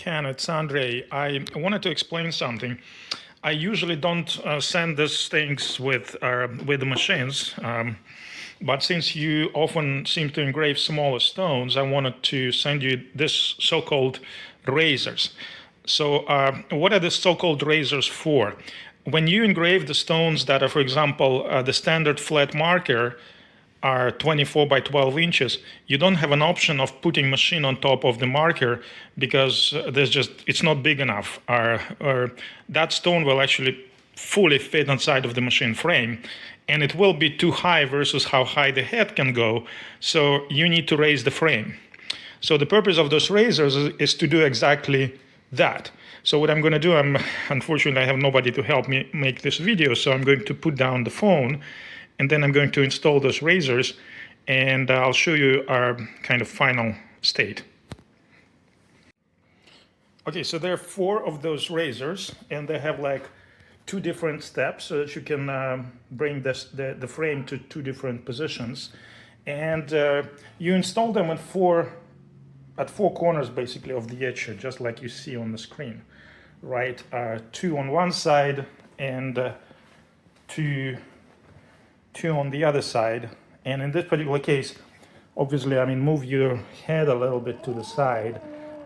Ken, it's Andrei. I wanted to explain something. I usually don't send these things with the machines, but since you often seem to engrave smaller stones, I wanted to send you this so-called razors. So what are the so-called razors for? When you engrave the stones that are, for example, the standard flat marker are 24 by 12 inches, you don't have an option of putting machine on top of the marker because it's not big enough. Or that stone will actually fully fit inside of the machine frame, and it will be too high versus how high the head can go, so you need to raise the frame. So the purpose of those razors is to do exactly that. So what I'm going to do, unfortunately I have nobody to help me make this video, so I'm going to put down the phone and then I'm going to install those razors, and I'll show you our kind of final state. Okay, so there are 4 of those razors, and they have like 2 different steps so that you can bring the frame to 2 different positions. And you install them at 4 corners basically of the etcher, just like you see on the screen, right? 2 on one side and 2 on the other side. And in this particular case, obviously, move your head a little bit to the side,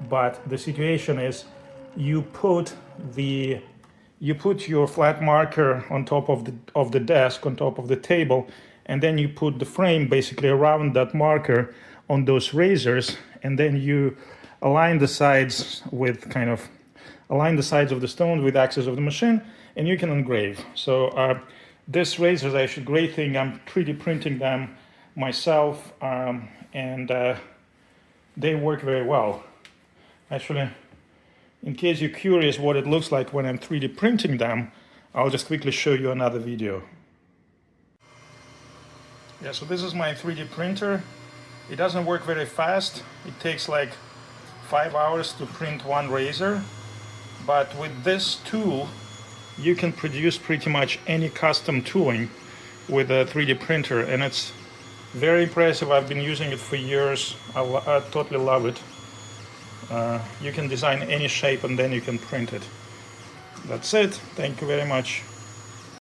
but the situation is you put your flat marker on top of the desk, on top of the table, and then you put the frame basically around that marker on those razors, and then you align the sides of the stones with the axis of the machine, and you can engrave. So this razor is actually a great thing. I'm 3D printing them myself, and they work very well. Actually, in case you're curious what it looks like when I'm 3D printing them, I'll just quickly show you another video. Yeah, so this is my 3D printer. It doesn't work very fast. It takes like 5 hours to print one razor, but with this tool, you can produce pretty much any custom tooling with a 3D printer, and it's very impressive. I've been using it for years. I totally love it. You can design any shape and then you can print it. That's it. Thank you very much.